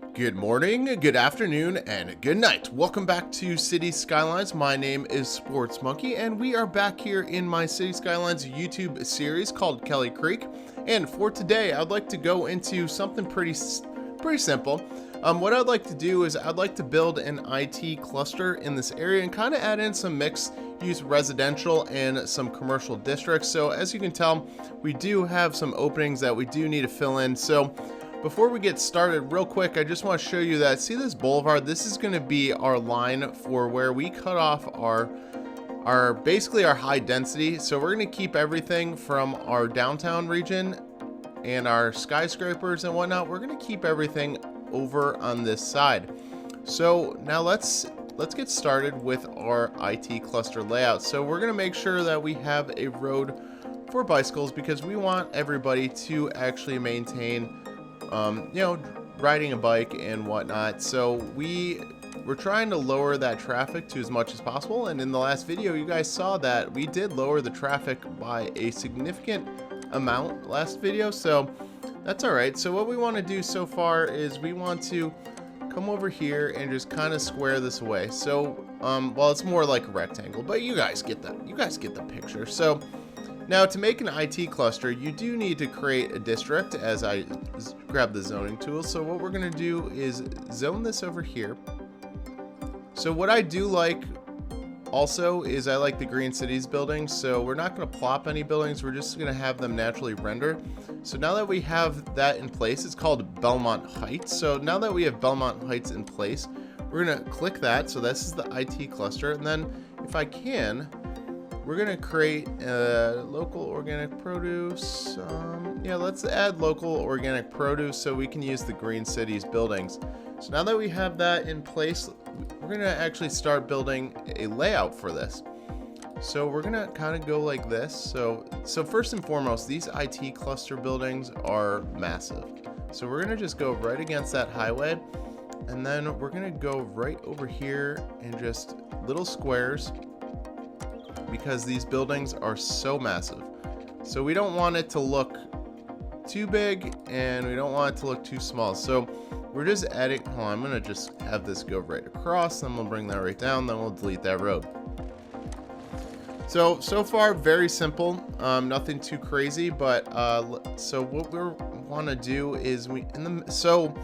Good morning, good afternoon, and good night. Welcome back to Cities Skylines. My name is Sports Monkey, and we are back here in my Cities Skylines YouTube series called Kelly Creek. And for today, I'd like to go into something pretty simple. What I'd like to do is I'd like to build an IT cluster in this area and kind of add in some mixed-use residential and some commercial districts. So as you can tell, we do have some openings that we do need to fill in. So before we get started, real quick, I just want to show you that, see this boulevard? This is going to be our line for where we cut off our basically our high density. So we're going to keep everything from our downtown region and our skyscrapers and whatnot. We're going to keep everything over on this side. So now let's get started with our IT cluster layout. So we're going to make sure that we have a road for bicycles because we want everybody to actually maintain riding a bike and whatnot. So we're trying to lower that traffic to as much as possible. And in the last video, you guys saw that we did lower the traffic by a significant amount last video. So that's all right. So what we want to do so far is we want to come over here and just kind of square this away. So, well, it's more like a rectangle, but you guys get the picture. So now, to make an IT cluster, you do need to create a district, as I grab the zoning tool. So what we're going to do is zone this over here. So what I do like also is I like the green cities buildings. So we're not going to plop any buildings. We're just going to have them naturally render. So now that we have that in place, it's called Belmont Heights. So now that we have Belmont Heights in place, we're going to click that. So this is the IT cluster. And then if I can, we're going to create local organic produce. Let's add local organic produce so we can use the green cities buildings. So now that we have that in place, we're going to actually start building a layout for this. So we're going to kind of go like this. So first and foremost, these IT cluster buildings are massive. So we're going to just go right against that highway. And then we're going to go right over here and just little squares, because these buildings are so massive. So we don't want it to look too big and we don't want it to look too small. So we're just adding, I'm gonna just have this go right across, then we'll bring that right down, then we'll delete that road. So far, very simple, nothing too crazy, but so what we want to do is so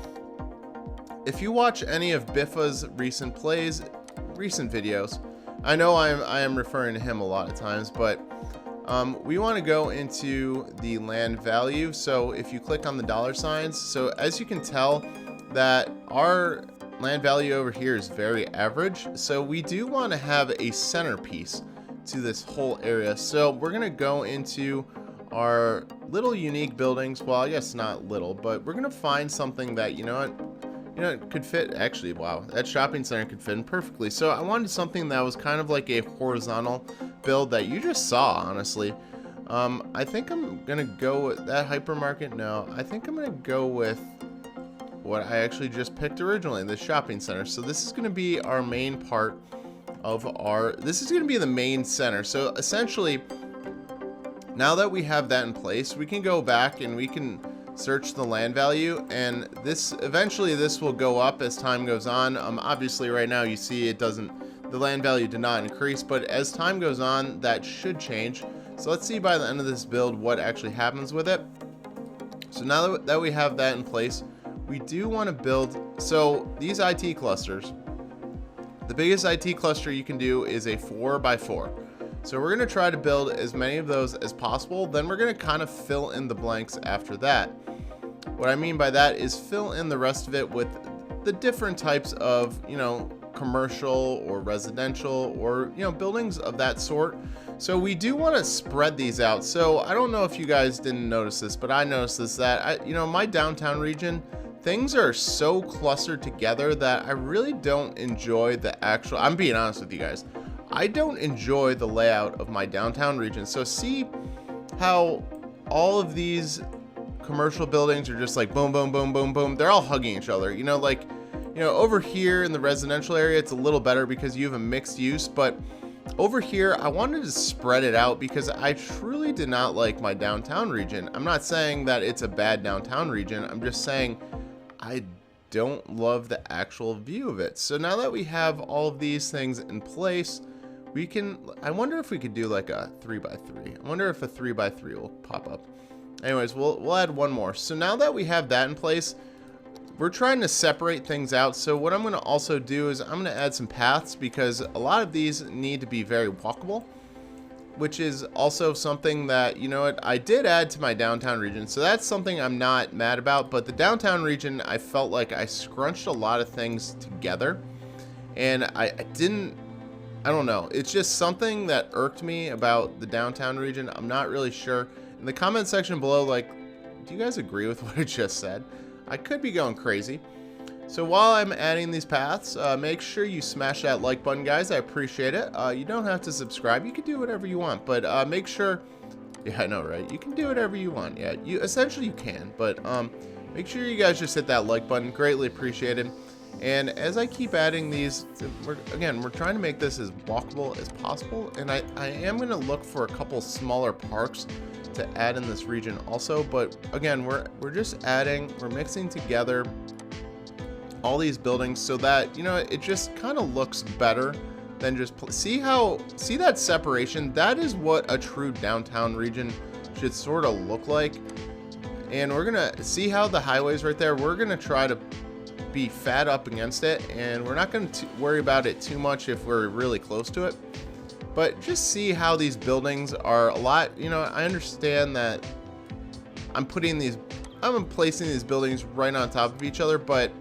if you watch any of Biffa's recent videos, I know I am referring to him a lot of times, but we want to go into the land value. So if you click on the dollar signs, so as you can tell that our land value over here is very average. So we do want to have a centerpiece to this whole area. So we're going to go into our little unique buildings. Well, I guess not little, but we're going to find something that, it could fit. Actually, wow, that shopping center could fit in perfectly. So I wanted something that was kind of like a horizontal build that you just saw, honestly. I think I'm going to go with that hypermarket. No, I think I'm going to go with what I actually just picked originally, the shopping center. So this is going to be our main part of this is going to be the main center. So essentially, now that we have that in place, we can go back and we can search the land value, and eventually this will go up as time goes on. Obviously right now you see the land value did not increase, but as time goes on that should change. So let's see by the end of this build what actually happens with it. So now that we have that in place, we do want to build, so these IT clusters, the biggest IT cluster you can do is a 4x4. So we're going to try to build as many of those as possible. Then we're going to kind of fill in the blanks after that. What I mean by that is fill in the rest of it with the different types of, commercial or residential or, buildings of that sort. So we do want to spread these out. So I don't know if you guys didn't notice this, but I noticed this, that my downtown region, things are so clustered together that I really don't enjoy I'm being honest with you guys. I don't enjoy the layout of my downtown region. So see how all of these commercial buildings are just like boom, boom, boom, boom, boom. They're all hugging each other. Over here in the residential area, it's a little better because you have a mixed use. But over here, I wanted to spread it out because I truly did not like my downtown region. I'm not saying that it's a bad downtown region. I'm just saying I don't love the actual view of it. So now that we have all of these things in place, we can, I wonder if we could do like a 3x3. I wonder if a 3x3 will pop up. Anyways, we'll add one more. So now that we have that in place, we're trying to separate things out. So what I'm going to also do is I'm going to add some paths, because a lot of these need to be very walkable, which is also something that, you know what, I did add to my downtown region. So that's something I'm not mad about. But the downtown region, I felt like I scrunched a lot of things together, and I don't know. It's just something that irked me about the downtown region. I'm not really sure. In the comment section below, like, do you guys agree with what I just said? I could be going crazy. So while I'm adding these paths, make sure you smash that like button, guys. I appreciate it. You don't have to subscribe. You can do whatever you want, but make sure... Yeah, I know, right? You can do whatever you want. Yeah, essentially you can, but make sure you guys just hit that like button. Greatly appreciated. And as I keep adding these, we're trying to make this as walkable as possible. And I am going to look for a couple smaller parks to add in this region also. But again, we're just adding, we're mixing together all these buildings so that, you know, it just kind of looks better than just see that separation. That is what a true downtown region should sort of look like. And we're gonna see how the highways right there, we're gonna try to be fat up against it, and we're not going to worry about it too much if we're really close to it. But just see how these buildings are a lot, you know, I understand that I'm placing these buildings right on top of each other, but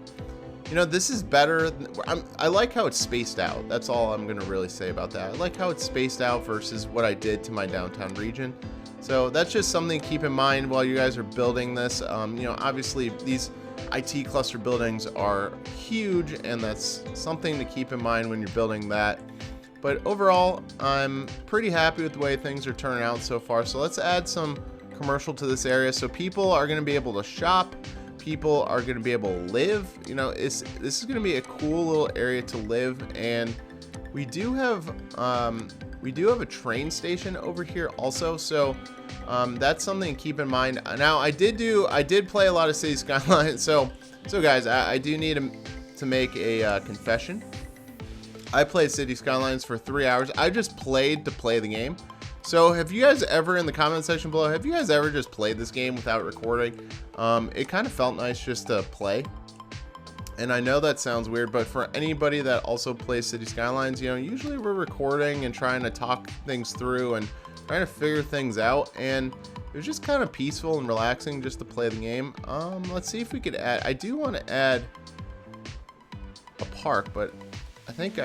you know, this is better. I like how it's spaced out. That's all I'm going to really say about that. I like how it's spaced out versus what I did to my downtown region. So that's just something to keep in mind while you guys are building this. You know, obviously these IT cluster buildings are huge, and that's something to keep in mind when you're building that. But overall, I'm pretty happy with the way things are turning out so far. So let's add some commercial to this area. So people are going to be able to shop. People are going to be able to live. You know, this is going to be a cool little area to live. And we do have a train station over here also. So that's something to keep in mind. Now I did play a lot of Cities Skylines. So guys, I do need to make a confession. I played Cities Skylines for 3 hours. I just played to play the game. So have you guys ever, in the comment section below, have you guys ever just played this game without recording? It kind of felt nice just to play. And I know that sounds weird, but for anybody that also plays Cities Skylines, you know, usually we're recording and trying to talk things through and trying to figure things out. And it was just kind of peaceful and relaxing just to play the game. Let's see if we could add, I do want to add a park, but I think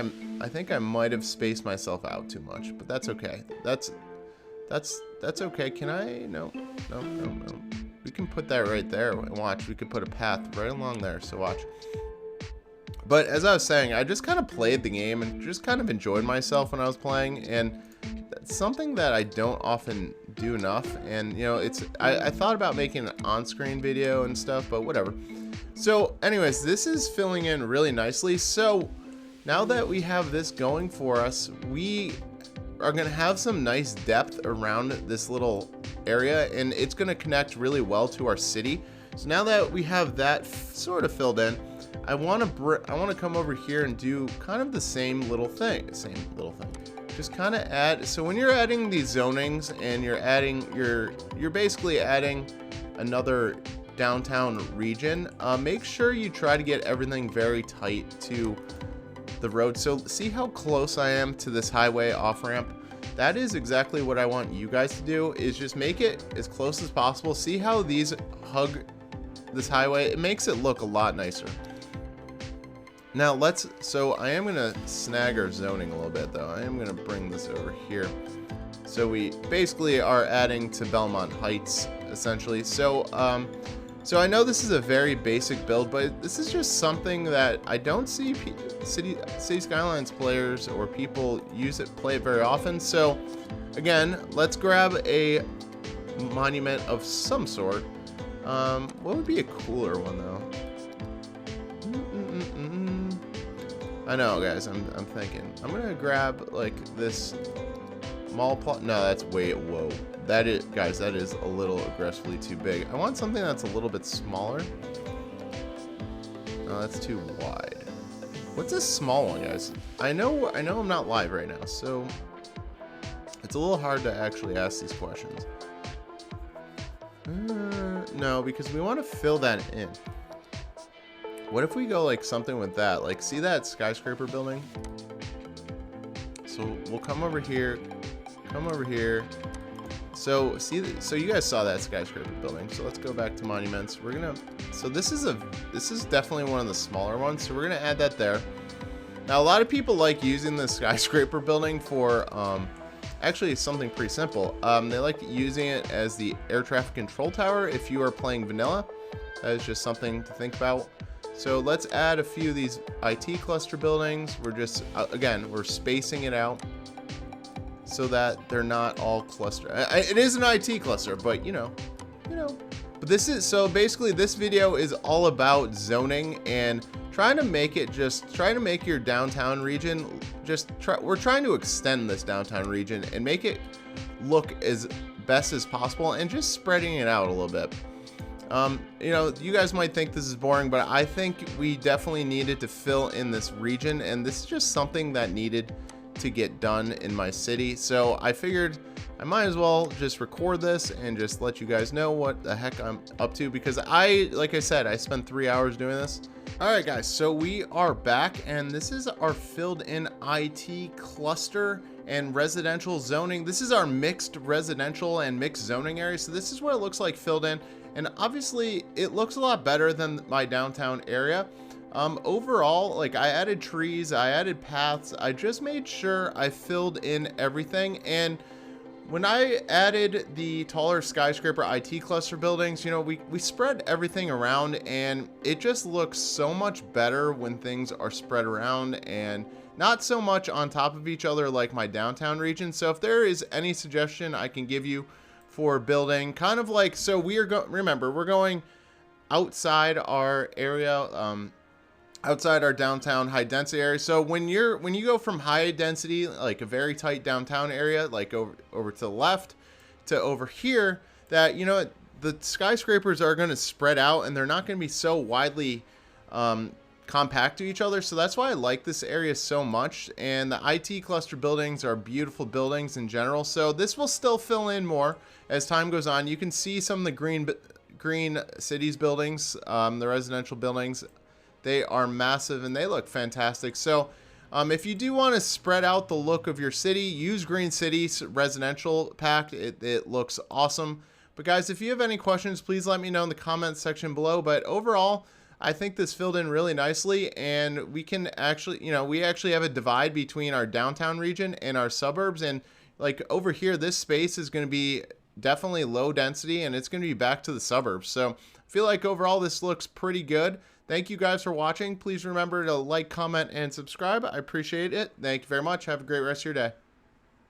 I might have spaced myself out too much, but that's okay. That's okay. Can I? No. We can put that right there and watch. We could put a path right along there. So watch. But as I was saying, I just kind of played the game and just kind of enjoyed myself when I was playing, and that's something that I don't often do enough. And you know, I thought about making an on-screen video and stuff, but whatever. So anyways, this is filling in really nicely. So now that we have this going for us, we are going to have some nice depth around this little area, and it's going to connect really well to our city. So now that we have that sort of filled in, I want to come over here and do kind of the same little thing. Just kind of add. So when you're adding these zonings and you're basically adding another downtown region, make sure you try to get everything very tight to the road. So see how close I am to this highway off ramp? That is exactly what I want you guys to do, is just make it as close as possible. See how these hug this highway? It makes it look a lot nicer. Now so I am gonna snag our zoning a little bit though. I am gonna bring this over here. So we basically are adding to Belmont Heights essentially. So I know this is a very basic build, but this is just something that I don't see City Skylines players or people play it very often. So again, let's grab a monument of some sort. What would be a cooler one though? I know, guys. I'm thinking. I'm gonna grab like this mall plot. No, that's whoa. That is, guys, that is a little aggressively too big. I want something that's a little bit smaller. No, that's too wide. What's this small one, guys? I know I'm not live right now, so it's a little hard to actually ask these questions. No, because we want to fill that in. What if we go like something with that? Like, see that skyscraper building? So we'll come over here, come over here. So so you guys saw that skyscraper building. So let's go back to monuments. We're gonna, so this is definitely one of the smaller ones. So we're gonna add that there. Now a lot of people like using the skyscraper building for actually something pretty simple. They like using it as the air traffic control tower if you are playing vanilla. That is just something to think about. So let's add a few of these IT cluster buildings. We're just, again, we're spacing it out so that they're not all clustered. It is an IT cluster, but you know. But this is, so basically this video is all about zoning and trying to make it trying to make your downtown region, we're trying to extend this downtown region and make it look as best as possible and just spreading it out a little bit. You know, you guys might think this is boring, but I think we definitely needed to fill in this region, and this is just something that needed to get done in my city. So I figured I might as well just record this and just let you guys know what the heck I'm up to, because like I said, I spent 3 hours doing this. All right, guys, so we are back, and this is our filled in IT cluster and residential zoning. This is our mixed residential and mixed zoning area. So this is what it looks like filled in. And obviously it looks a lot better than my downtown area. Overall, like, I added trees, I added paths, I just made sure I filled in everything. And when I added the taller skyscraper IT cluster buildings, you know, we spread everything around, and it just looks so much better when things are spread around and not so much on top of each other like my downtown region. So if there is any suggestion I can give you for building, kind of like, so we are remember, we're going outside our area, outside our downtown high density area. So when you go from high density, like a very tight downtown area, like over to the left to over here, that, you know, the skyscrapers are going to spread out and they're not going to be so widely compact to each other. So that's why I like this area so much. And the IT cluster buildings are beautiful buildings in general. So this will still fill in more as time goes on. You can see some of the green cities buildings, the residential buildings. They are massive and they look fantastic. So if you do want to spread out the look of your city, use Green Cities Residential Pack. It looks awesome. But guys, if you have any questions, please let me know in the comments section below. But overall, I think this filled in really nicely, and we can actually, you know, we actually have a divide between our downtown region and our suburbs. And like over here, this space is going to be definitely low density, and it's going to be back to the suburbs. So I feel like overall this looks pretty good. Thank you guys for watching. Please remember to like, comment, and subscribe. I appreciate it. Thank you very much. Have a great rest of your day.